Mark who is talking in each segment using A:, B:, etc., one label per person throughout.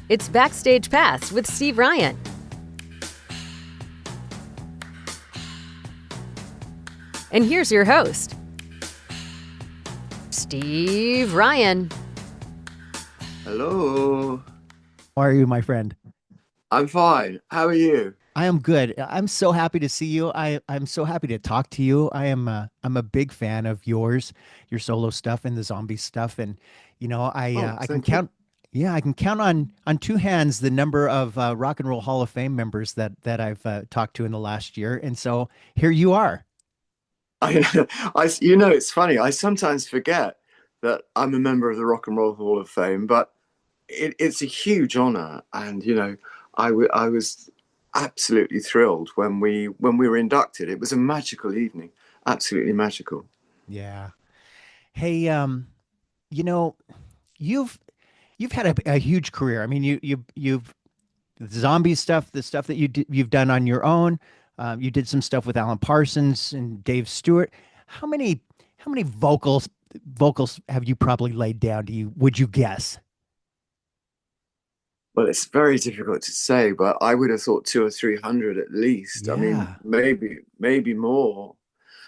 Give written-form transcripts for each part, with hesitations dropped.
A: It's Backstage Pass with Steve Ryan. And here's your host, Steve Ryan.
B: Hello.
C: How are you, my friend?
B: I'm fine. How are you?
C: I am good. I'm so happy to see you. I'm so happy to talk to you. I'm a big fan of your solo stuff and the zombie stuff. And
B: Oh,
C: I can
B: thank you.
C: count. Yeah, I can count on two hands the number of Rock and Roll Hall of Fame members that I've talked to in the last year. And so here you are.
B: It's funny. I sometimes forget that I'm a member of the Rock and Roll Hall of Fame, but it's a huge honor. And I was absolutely thrilled when we were inducted. It was a magical evening, absolutely magical.
C: Yeah. Hey, you know, you've you've had a huge career. I mean, you've the zombie stuff, the stuff that you've done on your own. You did some stuff with Alan Parsons and Dave Stewart. How many how many vocals have you probably laid down? Do you would you guess?
B: Well, it's very difficult to say, but I would have thought two or three hundred at least. I mean,
C: Yeah.
B: maybe more.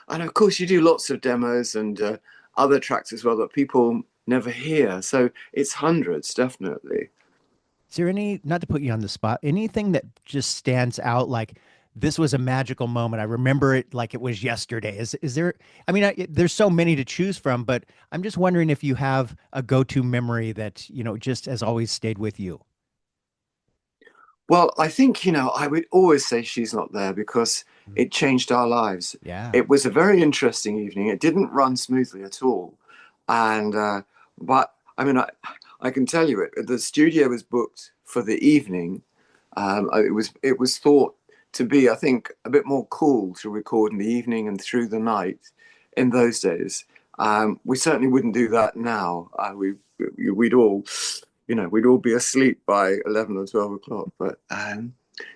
B: And of course, you do lots of demos and other tracks as well that people never hear. So it's hundreds, definitely.
C: Is there any, not to put you on the spot, anything that just stands out like this was a magical moment? I remember it like it was yesterday. Is there, I mean, there's so many to choose from, but I'm just wondering if you have a go-to memory that, just has always stayed with you.
B: Well, I think, I would always say She's Not There because
C: Mm.
B: it changed our lives.
C: Yeah.
B: It was a very interesting evening. It didn't run smoothly at all. And, but I mean, I can tell you the studio was booked for the evening. It was thought to be, I think, a bit more cool to record in the evening and through the night in those days. We certainly wouldn't do that now. We'd all, we'd all be asleep by 11 or 12 o'clock. But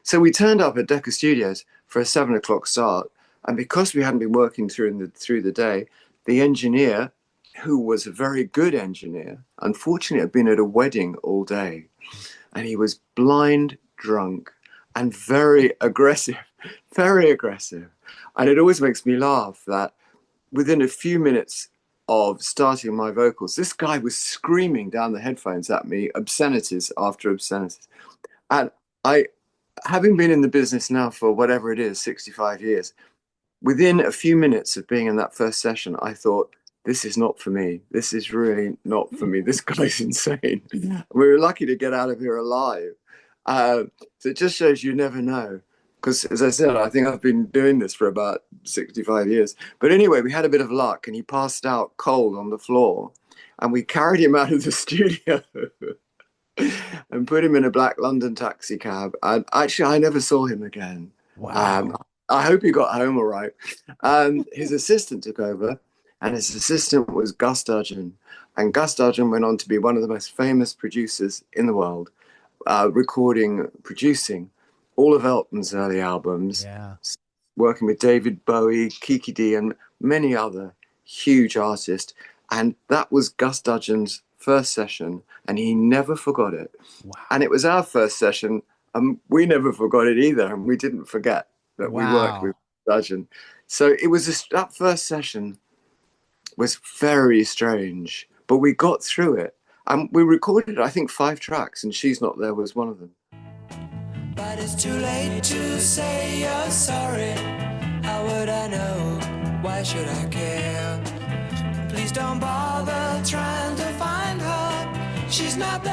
B: so we turned up at Decca Studios for a 7 o'clock start, and because we hadn't been working through the day, the engineer, who was a very good engineer, unfortunately had been at a wedding all day, and he was blind drunk and very aggressive, very aggressive. And it always makes me laugh that within a few minutes of starting my vocals, this guy was screaming down the headphones at me, obscenities after obscenities. And I, having been in the business now for whatever it is, 65 years, within a few minutes of being in that first session, I thought, this is not for me. This is really not for me. This guy's insane. We were lucky to get out of here alive. So it just shows you never know. Because as I said, I think I've been doing this for about 65 years. But anyway, we had a bit of luck and he passed out cold on the floor. And we carried him out of the studio and put him in a black London taxi cab. And actually, I never saw him again. Um,
C: Wow.
B: I hope he got home all right. His assistant took over, and his assistant was Gus Dudgeon. And Gus Dudgeon went on to be one of the most famous producers in the world, producing all of Elton's early albums,
C: Yeah.
B: working with David Bowie, Kiki D, and many other huge artists. And that was Gus Dudgeon's first session, and he never forgot it. And
C: Wow.
B: it was our first session, and we never forgot it either, and we didn't forget that we worked with
C: Wow.
B: Dudgeon. So it was that first session was very strange, but we got through it. And we recorded, I think, 5 tracks, and She's Not There was one of them.
D: But it's too late to say you're sorry. How would I know? Why should I care? Please don't bother trying to find her. She's not there.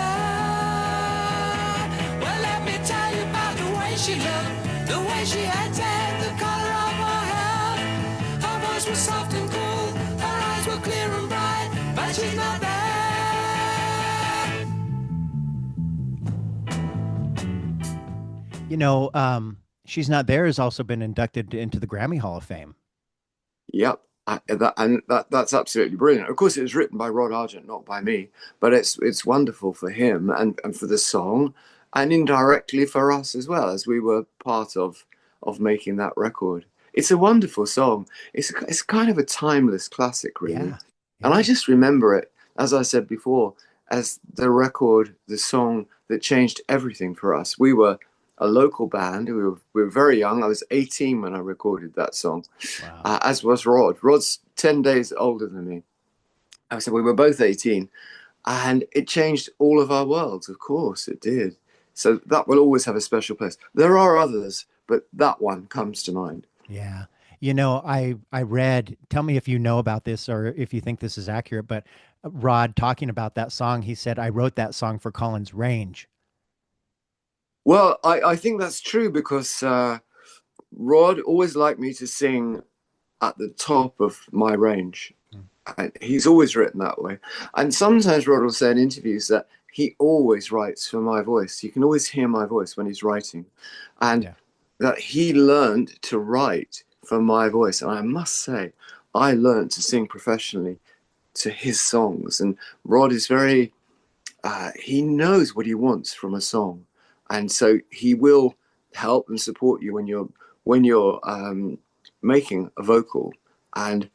D: Well, let me tell you about the way she looked, the way she acted, the color of her hair. Her voice was soft and cool, her eyes were clear and bright, but she's not there.
C: She's Not There has also been inducted into the Grammy Hall of Fame.
B: Yep. That's absolutely brilliant. Of course, it was written by Rod Argent, not by me, but it's wonderful for him and for the song, and indirectly for us as well, as we were part of making that record. It's a wonderful song. It's kind of a timeless classic, really.
C: Yeah.
B: And I
C: Yeah.
B: just remember it, as I said before, as the record, the song that changed everything for us. We were a local band. We were very young. I was 18 when I recorded that song,
C: Wow.
B: as was Rod. Rod's 10 days older than me. So we were both 18, and it changed all of our worlds. Of course it did. So that will always have a special place. There are others, but that one comes to mind.
C: Yeah. You know, I read, tell me if you know about this or if you think this is accurate, but Rod talking about that song, he said, I wrote that song for Colin's range.
B: Well, I think that's true because Rod always liked me to sing at the top of my range. And he's always written that way. And sometimes Rod will say in interviews that he always writes for my voice. You can always hear my voice when he's writing. And
C: Yeah.
B: that he learned to write for my voice. And I must say, I learned to sing professionally to his songs. And Rod is very, he knows what he wants from a song. And so he will help and support you when you're making a vocal. And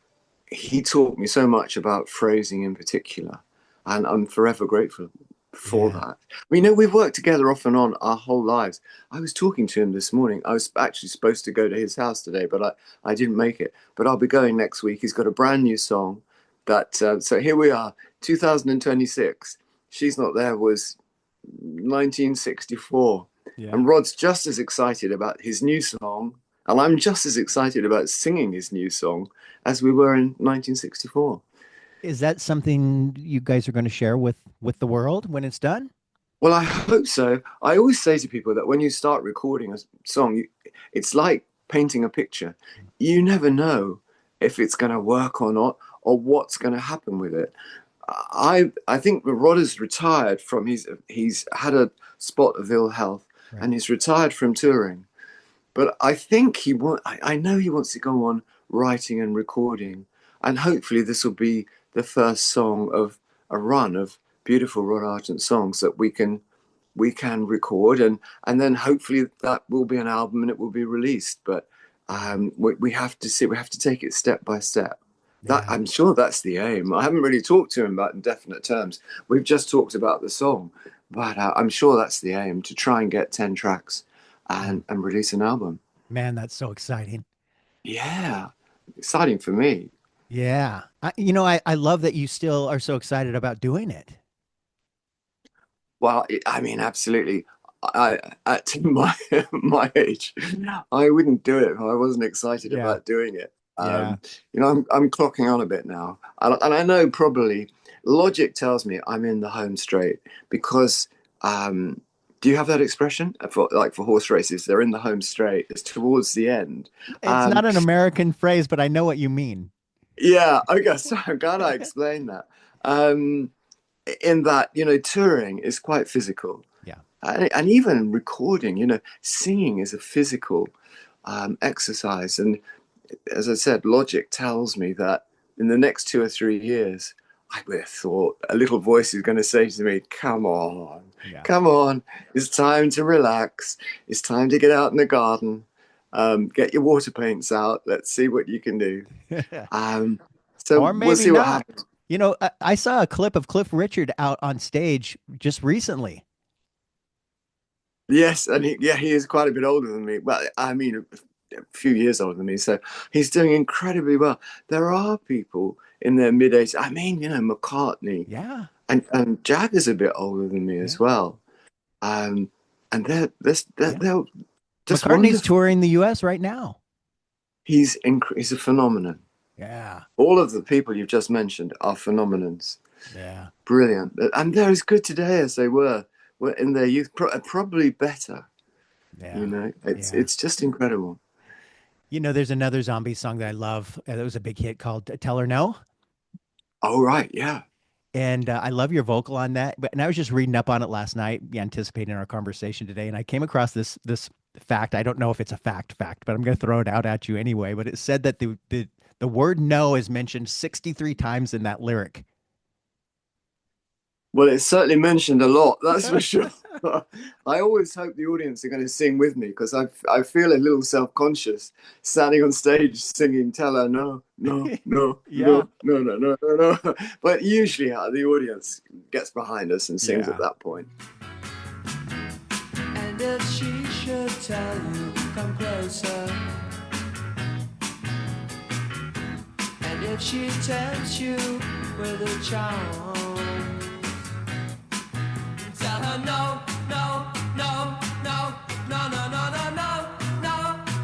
B: he taught me so much about phrasing in particular, and I'm forever grateful for that. We've worked together off and on our whole lives. I was talking to him this morning. I was actually supposed to go to his house today, but I didn't make it. But I'll be going next week. He's got a brand new song that, so here we are, 2026. She's Not There was 1964.
C: Yeah.
B: And Rod's just as excited about his new song, and I'm just as excited about singing his new song as we were in 1964.
C: Is that something you guys are going to share with the world when it's done?
B: Well, I hope so. I always say to people that when you start recording a song, it's like painting a picture. You never know if it's going to work or not, or what's going to happen with it. I think Rod has retired from he's had a spot of ill health, right, and he's retired from touring. But I think I know he wants to go on writing and recording, and hopefully this will be the first song of a run of beautiful Rod Argent songs that we can record, and then hopefully that will be an album and it will be released. But we have to take it step by step. That, I'm sure that's the aim. I haven't really talked to him about in definite terms. We've just talked about the song, but I'm sure that's the aim, to try and get 10 tracks and release an album.
C: Man, that's so exciting.
B: Yeah, exciting for me.
C: Yeah. I love that you still are so excited about doing it.
B: Well, I mean, absolutely. At my age, I wouldn't do it if I wasn't excited about doing it. I'm clocking on a bit now, and I know probably logic tells me I'm in the home straight because do you have that expression for horse races? They're in the home straight. It's towards the end.
C: It's not an American phrase, but I know what you mean.
B: Yeah, I guess I'm glad I explained that. In that, touring is quite physical.
C: Yeah,
B: and even recording, singing is a physical exercise. And as I said, logic tells me that in the next 2 or 3 years, I would have thought a little voice is going to say to me, come on, it's time to relax. It's time to get out in the garden, get your water paints out. Let's see what you can do. So
C: or maybe
B: we'll see what happens.
C: I saw a clip of Cliff Richard out on stage just recently.
B: Yes, and he is quite a bit older than me. Well, I mean, a few years older than me, so he's doing incredibly well. There are people in their mid-80s. I mean, McCartney, and Jagger's a bit older than me as well. And they're just
C: McCartney's
B: wonderful.
C: touring the U.S. right now.
B: He's a phenomenon.
C: Yeah,
B: all of the people you've just mentioned are phenomenons.
C: Yeah,
B: Brilliant, and they're as good today as they were in their youth, probably better.
C: Yeah,
B: it's just incredible.
C: There's another zombie song that I love. That was a big hit called "Tell Her No."
B: Oh right, yeah.
C: And I love your vocal on that. And I was just reading up on it last night, anticipating our conversation today, and I came across this fact. I don't know if it's a fact, but I'm going to throw it out at you anyway. But it said that the word "no" is mentioned 63 times in that lyric.
B: Well, it's certainly mentioned a lot, that's for sure. I always hope the audience are going to sing with me, because I feel a little self-conscious standing on stage singing "Tell Her No, no, no, no, no, no, no, no." But usually the audience gets behind us and sings at that point.
D: if she should tell you, come closer. And if she tempts you with a charm, tell her no, no, no, no, no, no, no, no, no,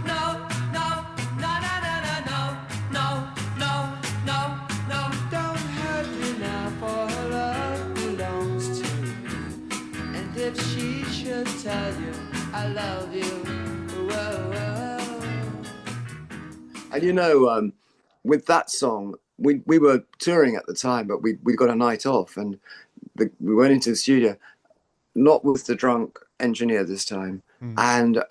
D: no, no, no, no, no, no, no, no. Don't hurt me now, for her love belongs to me. And if she should tell you I love you, whoa, whoa.
B: And with that song, we were touring at the time, but we got a night off, and we went into the studio, not with the drunk engineer this time. And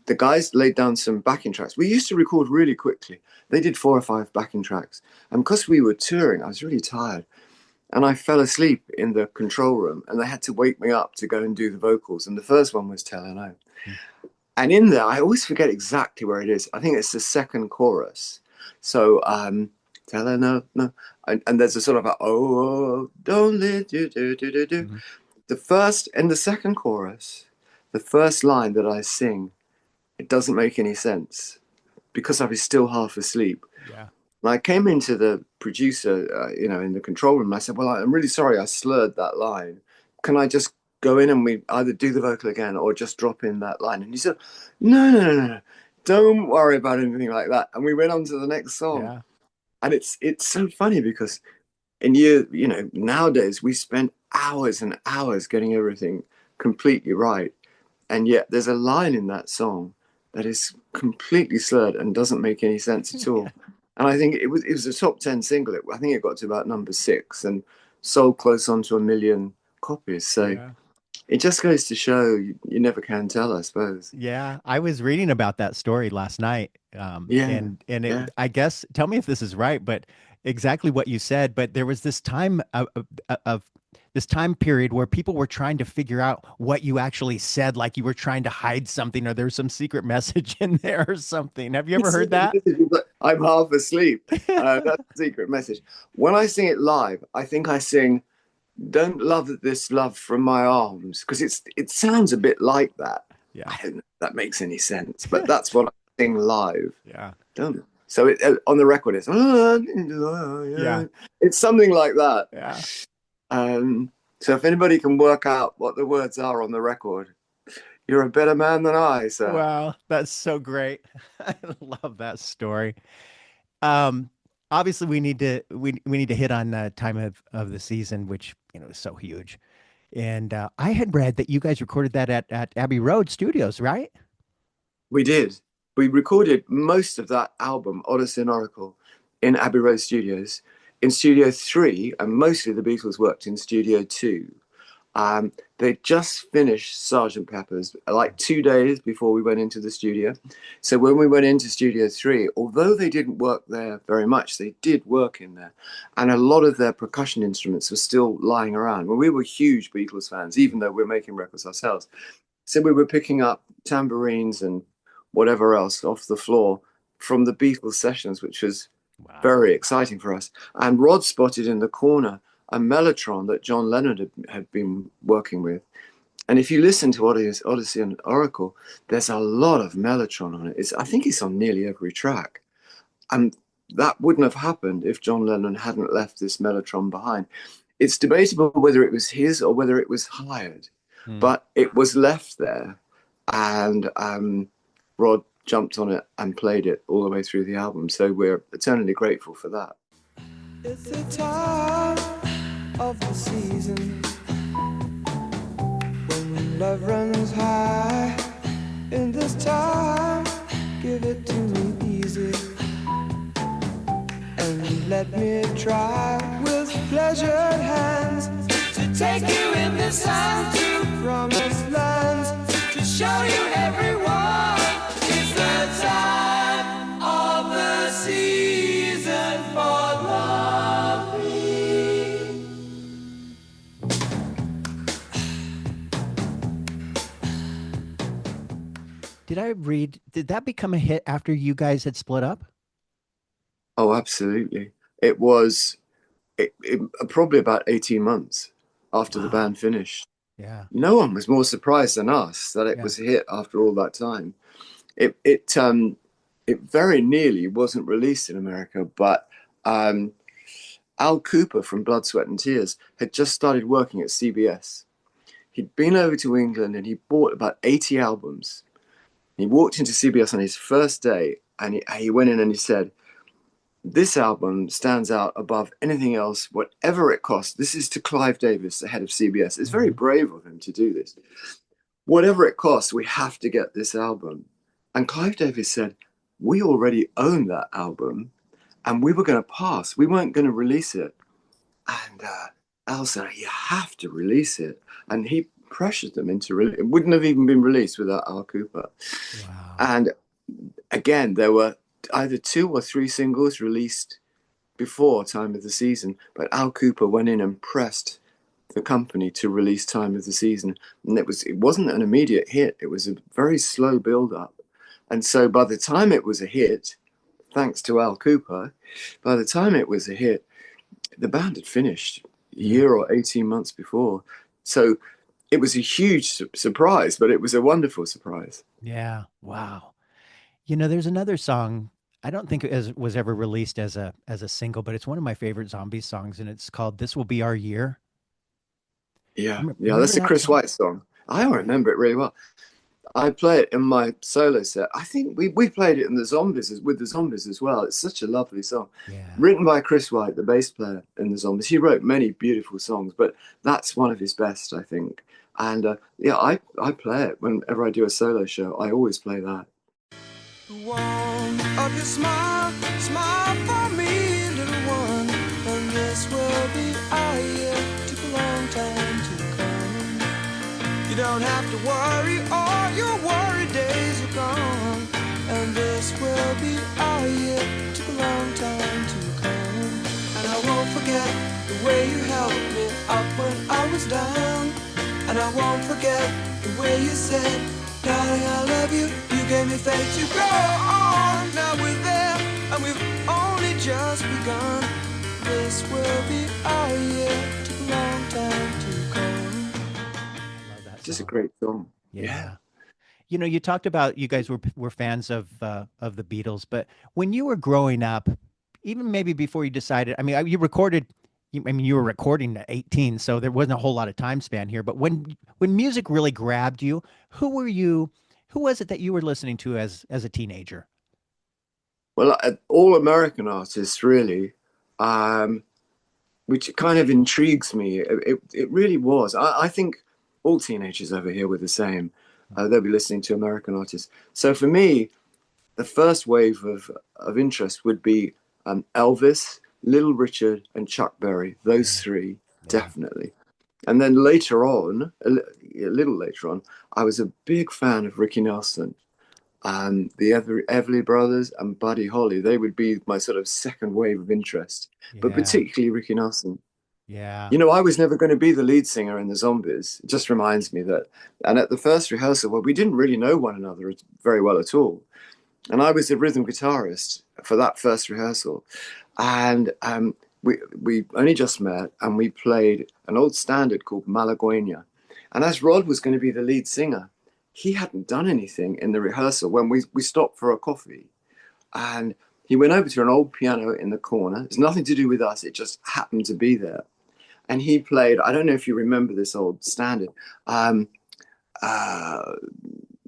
B: the guys laid down some backing tracks. We used to record really quickly. They did 4 or 5 backing tracks. And because we were touring, I was really tired. And I fell asleep in the control room, and they had to wake me up to go and do the vocals. And the first one was Tell Her No. And in there, I always forget exactly where it is. I think it's the second chorus. So, tell her no, no. And there's a sort of oh, don't let you do. The first and the second chorus, the first line that I sing, it doesn't make any sense because I was still half asleep.
C: Yeah.
B: And I came into the producer, in the control room, and I said, well, I'm really sorry I slurred that line. Can I just go in and we either do the vocal again or just drop in that line? And he said, no. Don't worry about anything like that. And we went on to the next song.
C: Yeah.
B: And it's so funny because nowadays we spend hours and hours getting everything completely right. And yet there's a line in that song that is completely slurred and doesn't make any sense at all. And I think it was a top 10 single. I think it got to about number 6 and sold close on to 1 million copies. So it just goes to show you never can tell, I suppose.
C: Yeah, I was reading about that story last night. I guess, tell me if this is right, but exactly what you said. But there was this time of this time period where people were trying to figure out what you actually said, like you were trying to hide something, or there's some secret message in there or something. Have you ever heard that?
B: I'm half asleep. That's a secret message. When I sing it live, I think I sing, "Don't love this love from my arms," because it sounds a bit like that.
C: Yeah.
B: I don't know if that makes any sense, but that's what I sing live.
C: Yeah.
B: So on the record it's it's something like that.
C: Yeah.
B: So if anybody can work out what the words are on the record, you're a better man than I. So
C: wow, that's so great. I love that story. Obviously we need to hit on the time of the season, which is so huge. And I had read that you guys recorded that at Abbey Road Studios, right?
B: we did. We recorded most of that album, Odyssey and Oracle, in Abbey Road Studios. In Studio 3, and mostly the Beatles worked in Studio 2. They just finished Sgt. Pepper's like 2 days before we went into the studio. So when we went into Studio 3, although they didn't work there very much, they did work in there. And a lot of their percussion instruments were still lying around. Well, we were huge Beatles fans, even though we're making records ourselves. So we were picking up tambourines and whatever else off the floor from the Beatles sessions, which was very exciting for us. And Rod spotted in the corner a mellotron that John Lennon had been working with. And if you listen to Odyssey and Oracle, there's a lot of mellotron on it. I think it's on nearly every track. And that wouldn't have happened if John Lennon hadn't left this mellotron behind. It's debatable whether it was his or whether it was hired, but it was left there. And Rod jumped on it and played it all the way through the album. So we're eternally grateful for that.
D: It's the time of the season when love runs high. In this time, give it to me easy and let me try with pleasured hands to take you in the sun to promised lands, to show you everyone. It's the time of the season for loving.
C: Did that become a hit after you guys had split up?
B: Oh, absolutely. It was probably about 18 months after the band finished.
C: Yeah.
B: No one was more surprised than us that it
C: Yeah.
B: was a hit after all that time. It very nearly wasn't released in America, but um, Al Cooper from Blood, Sweat and Tears had just started working at CBS. He'd been over to England and he bought about 80 albums. He walked into CBS on his first day and he went in and he said, "This album stands out above anything else, whatever it costs." This is to Clive Davis, the head of CBS. It's very brave of him to do this. "Whatever it costs, we have to get this album." And Clive Davis said, "We already own that album and we were going to pass. We weren't going to release it." And Al said, "You have to release it." And he pressured them into it wouldn't have even been released without Al Cooper.
C: Wow.
B: And again, there were either 2 or 3 singles released before Time of the Season, but Al Cooper went in and pressed the company to release Time of the Season, and it wasn't an immediate hit. It was a very slow build up, and so by the time it was a hit, thanks to Al Cooper, by the time it was a hit, the band had finished a year or 18 months before. So it was a huge surprise, but it was a wonderful surprise.
C: Yeah. Wow. You know, there's another song. I don't think it was ever released as a single, but it's one of my favorite Zombies songs, and it's called "This Will Be Our Year."
B: Yeah, yeah,
C: Remember
B: that's a
C: that
B: Chris
C: song?
B: White song. I remember it really well. I play it in my solo set. I think we played it in the Zombies with the Zombies as well. It's such a lovely song,
C: Yeah.
B: written by Chris White, the bass player in the Zombies. He wrote many beautiful songs, but that's one of his best, I think. And yeah, I play it whenever I do a solo show. I always play that.
D: The warmth of your smile, smile for me, little one. And this will be our year. Took a long time to come. You don't have to worry, all your worry days are gone. And this will be our year. Took a long time to come. And I won't forget the way you held me up when I was down. And I won't forget the way you said, "Darling, I love you." You gave me faith to go on. Now we're there, and we've only just begun. This will be our year. Took a long time to come.
C: Love that
B: Just a
C: song.
B: great song.
C: Yeah. You know, you talked about you guys were fans of the Beatles, but when you were growing up, even maybe before you decided, I mean, you were recording at 18, so there wasn't a whole lot of time span here. But when music really grabbed you, who was it that you were listening to as a teenager?
B: Well, all American artists, really, which kind of intrigues me. It really was. I think all teenagers over here were the same. They'll be listening to American artists. So for me, the first wave of interest would be Elvis, Little Richard, and Chuck Berry. Those three,
C: Yeah.
B: definitely. And then later on, a little later on, I was a big fan of Ricky Nelson and the Everly Brothers and Buddy Holly. They would be my sort of second wave of interest, but
C: Yeah.
B: particularly Ricky Nelson.
C: Yeah.
B: You know, I was never going to be the lead singer in the Zombies. It just reminds me that. And at the first rehearsal, well, we didn't really know one another very well at all. And I was the rhythm guitarist for that first rehearsal. And we only just met and we played an old standard called Malagueña. And as Rod was going to be the lead singer, he hadn't done anything in the rehearsal when we stopped for a coffee. And he went over to an old piano in the corner. It's nothing to do with us. It just happened to be there. And he played, I don't know if you remember this old standard,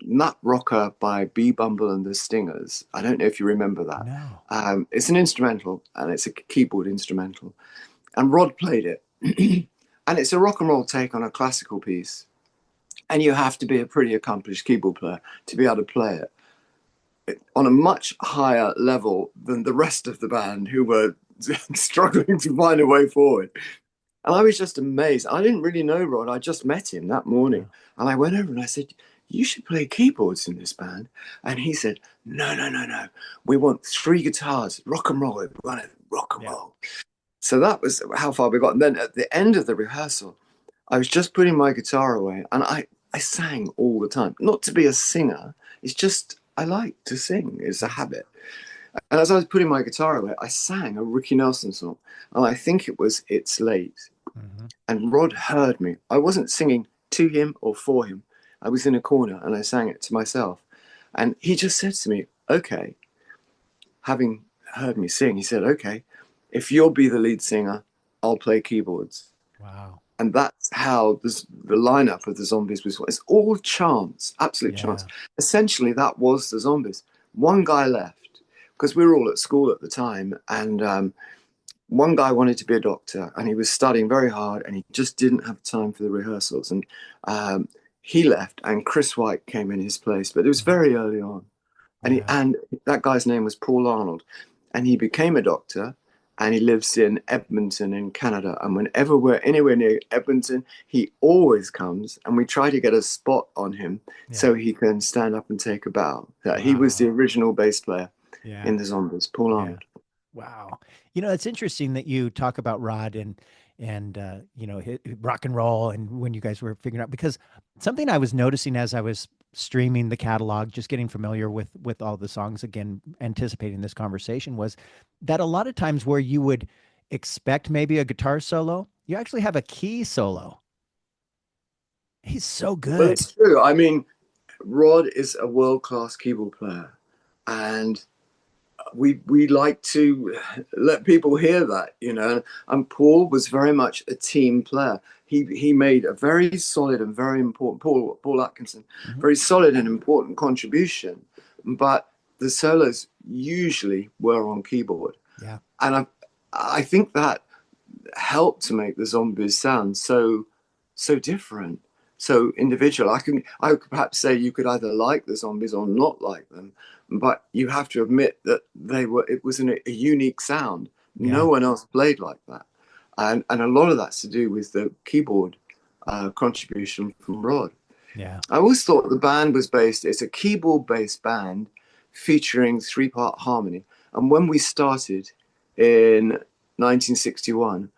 B: Nut Rocker by B. Bumble and the Stingers. I don't know if you remember that.
C: No.
B: It's an instrumental and it's a keyboard instrumental. And Rod played it. And it's a rock and roll take on a classical piece. And you have to be a pretty accomplished keyboard player to be able to play it on a much higher level than the rest of the band who were struggling to find a way forward. And I was just amazed. I didn't really know Rod. I just met him that morning. And I went over and I said, "You should play keyboards in this band." And he said, "No, no, no, no. We want 3 guitars, rock and roll. We want to rock and roll." So that was how far we got. And then at the end of the rehearsal, I was just putting my guitar away and I sang all the time. Not to be a singer. It's just, I like to sing. It's a habit. And as I was putting my guitar away, I sang a Ricky Nelson song. And I think it was "It's Late."
C: Mm-hmm.
B: And Rod heard me. I wasn't singing to him or for him. I was in a corner and I sang it to myself. And he just said to me, okay, having heard me sing, he said, okay, if you'll be the lead singer, I'll play keyboards.
C: Wow.
B: And that's how the lineup of the Zombies was. It's all chance, absolute chance. Essentially, that was the Zombies. One guy left because we were all at school at the time, and one guy wanted to be a doctor, and he was studying very hard, and he just didn't have time for the rehearsals. And he left, and Chris White came in his place, but it was very early on. And that guy's name was Paul Arnold, and he became a doctor. And he lives in Edmonton in Canada. And whenever we're anywhere near Edmonton, he always comes, and we try to get a spot on him so he can stand up and take a bow. He was the original bass player in the Zombies, Paul Arnold.
C: Wow. You know, it's interesting that you talk about Rod and you know, rock and roll, and when you guys were figuring out, because something I was noticing as I was streaming the catalog, just getting familiar with all the songs again, anticipating this conversation, was that a lot of times where you would expect maybe a guitar solo, you actually have a key solo. He's so good.
B: Well, it's true. I mean, Rod is a world-class keyboard player, and we like to let people hear that, you know. And Paul was very much a team player. He made a very solid and very important, Paul Atkinson, very solid and important contribution, but the solos usually were on keyboard. Yeah. And I think that helped to make the Zombies sound so different, so individual. I could perhaps say you could either like the Zombies or not like them, but you have to admit that it was a unique sound. Yeah. No one else played like that. And a lot of that's to do with the keyboard contribution from Rod. Yeah. I always thought the band was it's a keyboard-based band featuring 3-part harmony. And when we started in 1961,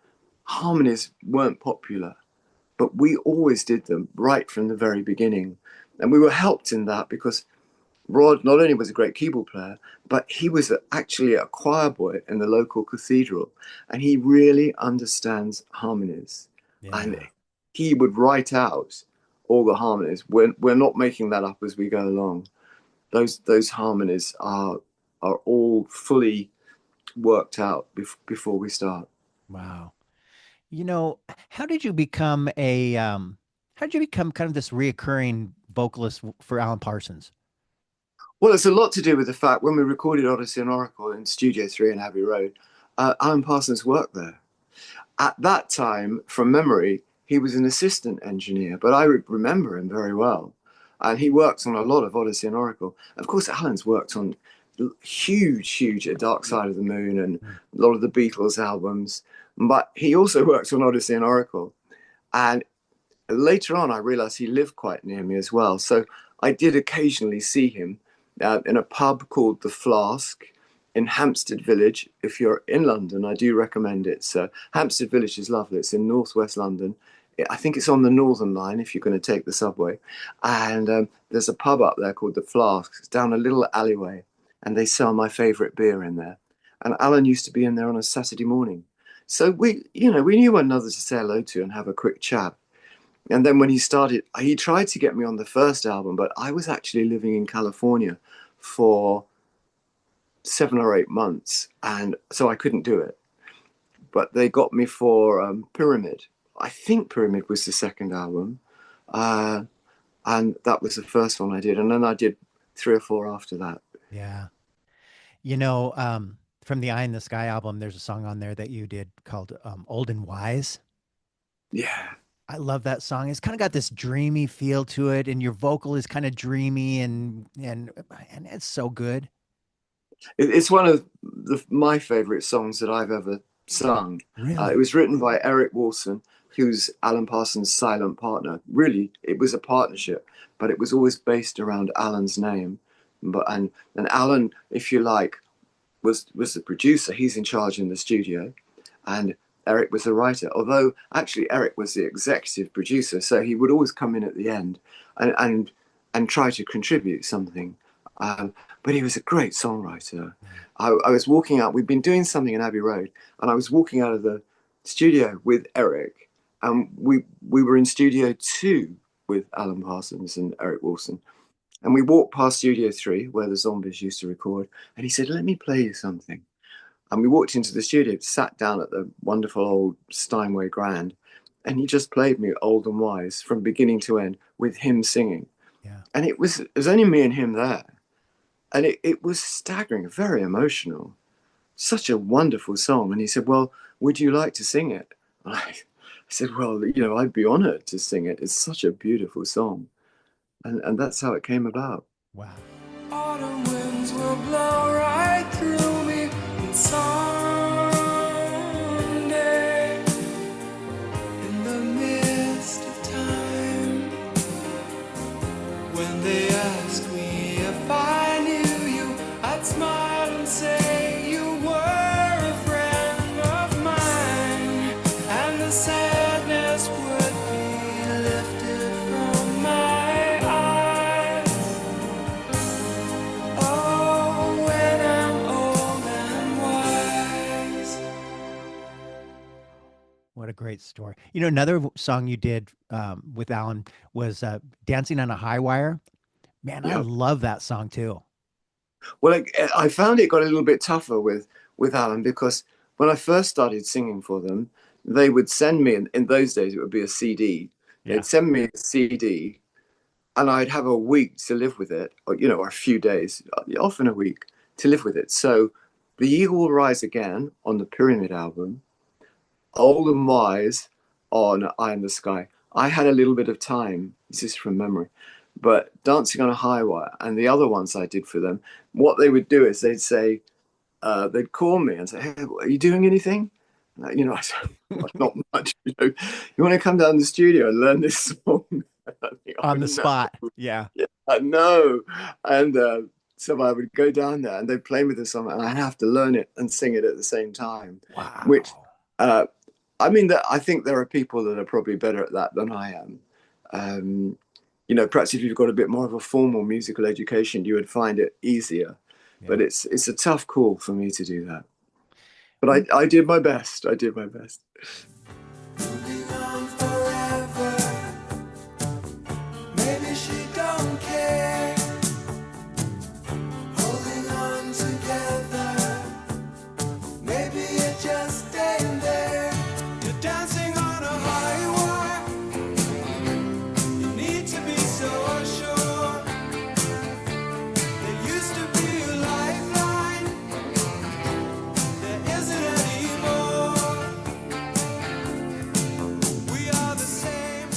B: harmonies weren't popular, but we always did them right from the very beginning. And we were helped in that because Rod not only was a great keyboard player, but he was actually a choir boy in the local cathedral, and he really understands harmonies. Yeah. And he would write out all the harmonies. We're not making that up as we go along. Those harmonies are all fully worked out before we start.
C: Wow. You know, how did you become kind of this reoccurring vocalist for Alan Parsons?
B: Well, it's a lot to do with the fact when we recorded Odyssey and Oracle in Studio 3 in Abbey Road, Alan Parsons worked there. At that time, from memory, he was an assistant engineer, but I remember him very well. And he worked on a lot of Odyssey and Oracle. Of course, Alan's worked on huge A Dark Side of the Moon and a lot of the Beatles albums. But he also worked on Odyssey and Oracle. And later on, I realized he lived quite near me as well. So I did occasionally see him in a pub called The Flask in Hampstead Village. If you're in London, I do recommend it. So Hampstead Village is lovely. It's in northwest London. I think it's on the Northern Line if you're going to take the subway. And there's a pub up there called The Flask. It's down a little alleyway, and they sell my favorite beer in there. And Alan used to be in there on a Saturday morning. So we knew one another to say hello to and have a quick chat. And then when he started, he tried to get me on the first album, but I was actually living in California for 7 or 8 months, and so I couldn't do it. But they got me for Pyramid. I think Pyramid was the second album, and that was the first one I did. And then I did 3 or 4 after that.
C: Yeah. You know, from the Eye in the Sky album, there's a song on there that you did called Old and Wise.
B: Yeah.
C: I love that song. It's kind of got this dreamy feel to it, and your vocal is kind of dreamy, and it's so good.
B: It's one of my favorite songs that I've ever sung. Really? It was written by Eric Wilson, who's Alan Parsons' silent partner. Really, it was a partnership, but it was always based around Alan's name. And Alan, if you like, was the producer. He's in charge in the studio, and Eric was the writer, although actually Eric was the executive producer, so he would always come in at the end and try to contribute something. But he was a great songwriter. I was walking out, we'd been doing something in Abbey Road, and I was walking out of the studio with Eric, and we were in Studio 2, with Alan Parsons and Eric Wilson. And we walked past Studio 3, where the Zombies used to record, and he said, "Let me play you something." And we walked into the studio, sat down at the wonderful old Steinway Grand, and he just played me Old and Wise from beginning to end with him singing.
C: Yeah.
B: And it was only me and him there. And it was staggering, very emotional. Such a wonderful song. And he said, "Well, would you like to sing it?" And I said, "Well, I'd be honored to sing it. It's such a beautiful song." And that's how it came about.
C: Wow.
D: Autumn winds will blow right through me on Sunday in the midst of time. When they ask me if I knew you, I'd smile and say you were a friend of mine, and the sadness would be lifted from my eyes. Oh, when I'm old and wise.
C: What a great story. Another song you did with Alan was Dancing on a High Wire. Man, I
B: Yeah.
C: love that song too.
B: Well, I found it got a little bit tougher with Alan, because when I first started singing for them, they would send me, in those days it would be a CD.
C: Yeah.
B: They'd send me a CD, and I'd have a week to live with it, or a few days, often a week to live with it. So The Eagle Will Rise Again on the Pyramid album, Old and Wise on Eye in the Sky. I had a little bit of time, this is from memory, but Dancing on a High Wire and the other ones I did for them, what they would do is they'd say, they'd call me and say, "Hey, are you doing anything?" And I said, "Well, not much. You want to come down to the studio and learn this song?" I think, "Oh,
C: On the
B: no."
C: spot. Yeah.
B: Yeah, no. And so I would go down there and they'd play me the song, and I'd have to learn it and sing it at the same time.
C: Wow.
B: Which, I think there are people that are probably better at that than I am. Perhaps if you've got a bit more of a formal musical education, you would find it easier.
C: Yeah.
B: But it's a tough call for me to do that. But I did my best. I did my best.
D: Moving on forever. Maybe she don't care. Holding on together. Maybe it just ain't there. You're dancing on a high wire. You need to be so sure. There used to be a lifeline. There isn't anymore. We are the same.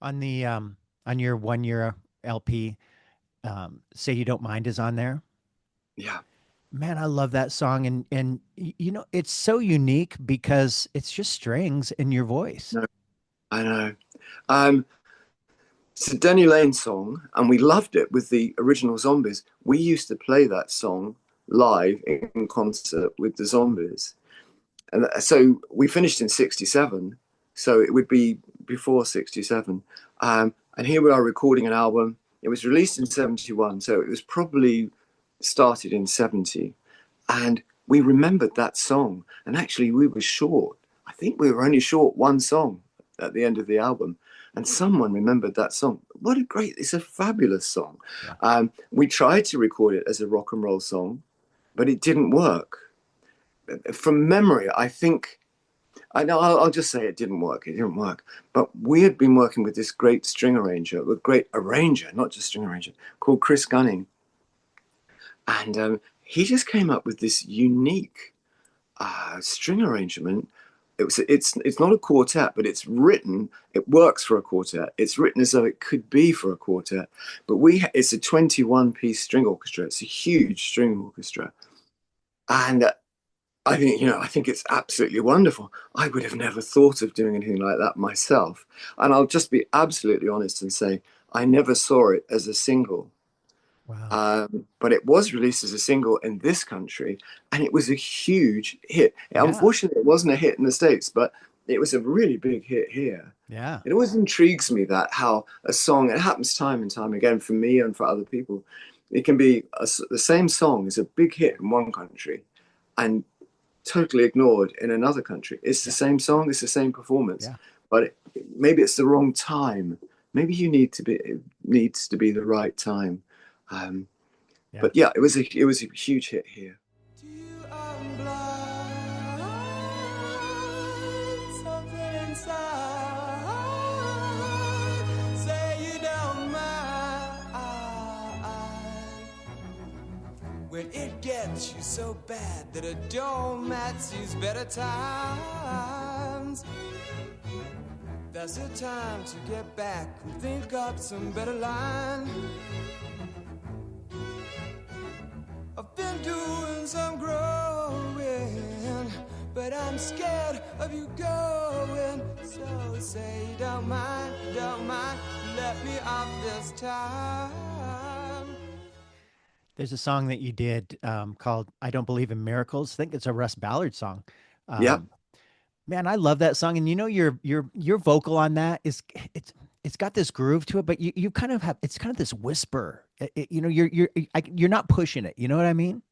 C: On the on your 1 year LP, Say You Don't Mind is on there.
B: Yeah.
C: Man, I love that song, and it's so unique because it's just strings in your voice.
B: No. I know. It's a Denny Lane song, and we loved it with the original Zombies. We used to play that song live in concert with the Zombies. And so we finished in 67, so it would be before 67. And here we are recording an album. It was released in 71, so it was probably started in 70. And we remembered that song. And actually, we were short. I think we were only short one song at the end of the album. And someone remembered that song. It's a fabulous song.
C: Yeah.
B: We tried to record it as a rock and roll song, but it didn't work. From memory, I think, I'll just say it didn't work. It didn't work. But we had been working with this great string arranger, a great arranger, not just string arranger, called Chris Gunning. And he just came up with this unique string arrangement. It's not a quartet, but it works for a quartet. It's written as though it could be for a quartet. But it's a 21-piece string orchestra. It's a huge string orchestra. And I think it's absolutely wonderful. I would have never thought of doing anything like that myself. And I'll just be absolutely honest and say, I never saw it as a single.
C: Wow.
B: But it was released as a single in this country, and it was a huge hit.
C: Yeah.
B: Unfortunately, it wasn't a hit in the States, but it was a really big hit here.
C: Yeah.
B: It always intrigues me that how a song, it happens time and time again for me and for other people, it can be the same song is a big hit in one country and totally ignored in another country. It's the same song, it's the same performance, but maybe it's the wrong time maybe you it needs to be the right time.
C: Yeah.
B: But yeah, it was a huge hit here.
D: To you I'm blind, something inside, say you don't mind. When it gets you so bad that a doormat sees better times, that's the time to get back and think up some better line. I've been doing some growing, but I'm scared of you going. So say you don't mind, let me off this time.
C: There's a song that you did called "I Don't Believe in Miracles." I think it's a Russ Ballard song.
B: Yeah.
C: Man, I love that song, and you know your vocal on that it's got this groove to it, but you kind of have it's kind of this whisper. You know, you're not pushing it. You know what I mean?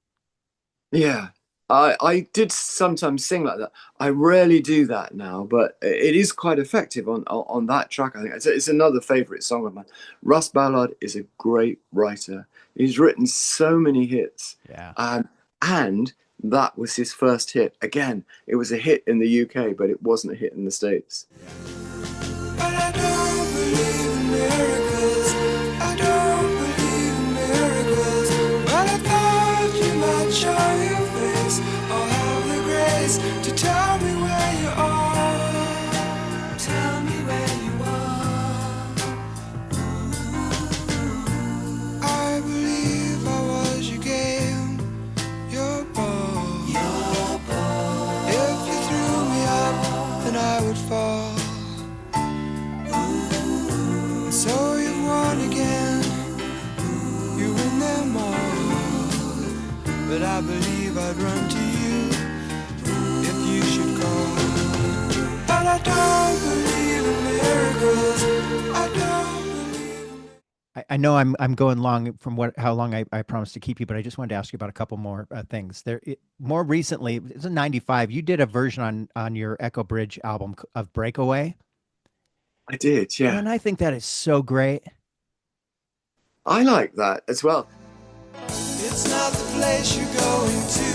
B: Yeah, I did sometimes sing like that. I rarely do that now, but it is quite effective on that track. I think it's another favorite song of mine. Russ Ballard is a great writer. He's written so many hits.
C: Yeah.
B: And that was his first hit. Again, it was a hit in the UK, but it wasn't a hit in the States.
D: But I don't believe in miracles. I don't believe in miracles. But I thought you might show your face or have the grace to tell me where you are. Tell me where you are. I believe I was your game, your ball. Your ball. If you threw me up, then I would fall. So you've won again, you win them all. But I believe I'd run to you if you should call. But I don't believe in miracles. I don't believe in...
C: I know I'm going long from how long I promised to keep you, but I just wanted to ask you about a couple more things. More recently, it's in '95. You did a version on your Echo Bridge album of Breakaway.
B: I did, yeah.
C: And I think that is so great.
B: I like that as well.
D: It's not the place you're going to.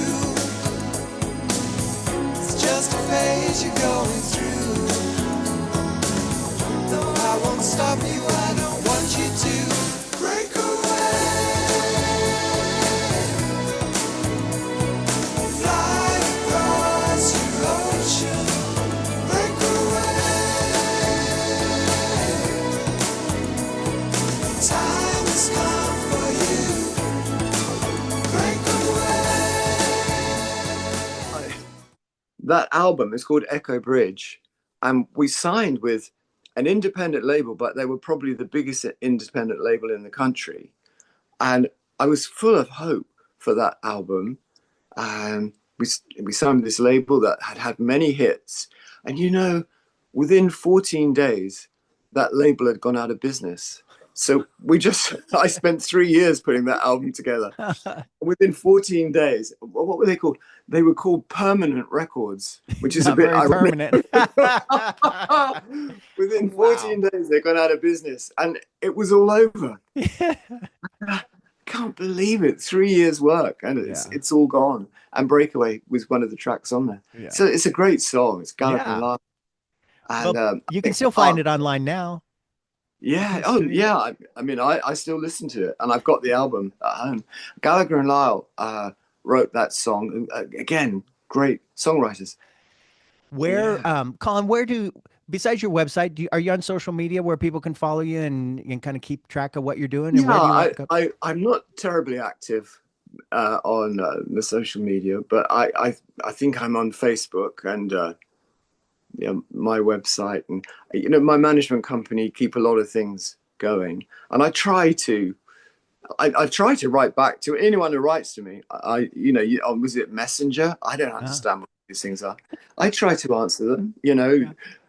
D: It's just a phase you're going through. No, I won't stop you. I don't want you to break away. Fly across your ocean. Break away. Time has come for you. Break away.
B: That album is called Echo Bridge, and we signed with an independent label, but they were probably the biggest independent label in the country. And I was full of hope for that album. And we signed with this label that had many hits. And you know, within 14 days, that label had gone out of business. So I spent 3 years putting that album together. Within 14 days, what were they called? They were called Permanent Records, which is
C: Not
B: a bit
C: very
B: ironic.
C: permanent.
B: Within 14 days, they got out of business, and it was all over. I can't believe it. 3 years work, and it's all gone. And Breakaway was one of the tracks on there.
C: Yeah.
B: So it's a great song. It's Gallagher
C: Yeah.
B: and Lyle. And
C: Well, you can still find it online now.
B: yeah. Oh, yeah. I mean, I still listen to it, and I've got the album at home. Gallagher and Lyle wrote that song. Again, great songwriters.
C: Where, Colin, besides your website, are you on social media where people can follow you and kind of keep track of what you're doing? And
B: I'm not terribly active on the social media, but I think I'm on Facebook and my website, and my management company keep a lot of things going, and I try to write back to anyone who writes to me. Was it Messenger? I don't understand what these things are. I try to answer them.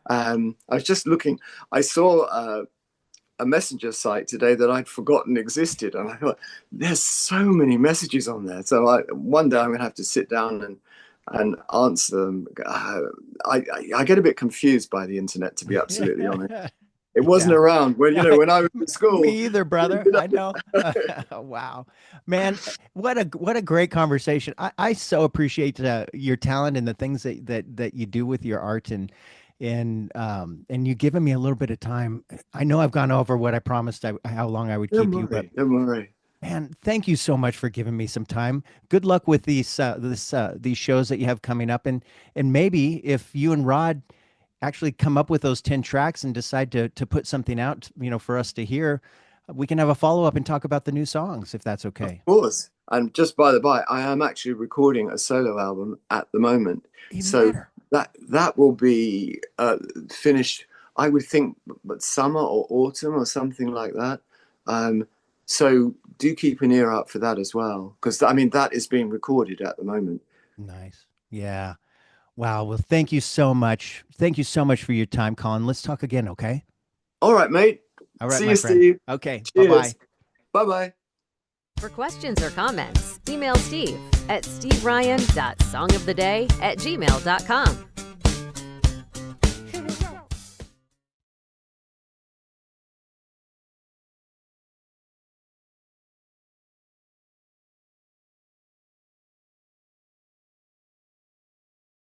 B: I was just looking. I saw a messenger site today that I'd forgotten existed, and I thought, there's so many messages on there. So one day I'm gonna have to sit down and answer them. I get a bit confused by the internet, to be absolutely honest. It wasn't
C: Yeah.
B: around when when I was in school.
C: Me either, brother. I know. Wow, man, what a great conversation. I so appreciate your talent and the things that you do with your art, and you giving me a little bit of time. I know I've gone over what I promised how long I would
B: Don't
C: keep you, but
B: worry, don't worry.
C: man, thank you so much for giving me some time. Good luck with these shows that you have coming up, and maybe if you and Rod actually come up with those 10 tracks and decide to put something out, for us to hear, we can have a follow-up and talk about the new songs, if that's okay.
B: Of course. And just by the by, I am actually recording a solo album at the moment.
C: Even
B: So
C: better.
B: that will be finished, I would think, but summer or autumn or something like that. So do keep an ear out for that as well, because that is being recorded at the moment.
C: Nice. Yeah. Wow. Well, thank you so much. Thank you so much for your time, Colin. Let's talk again, okay?
B: All right, mate.
C: All right,
B: See
C: my
B: you,
C: friend.
B: Steve.
C: Okay.
B: Cheers.
C: Bye-bye.
B: Bye-bye.
A: For questions or comments, email Steve at steveryan.songoftheday@gmail.com.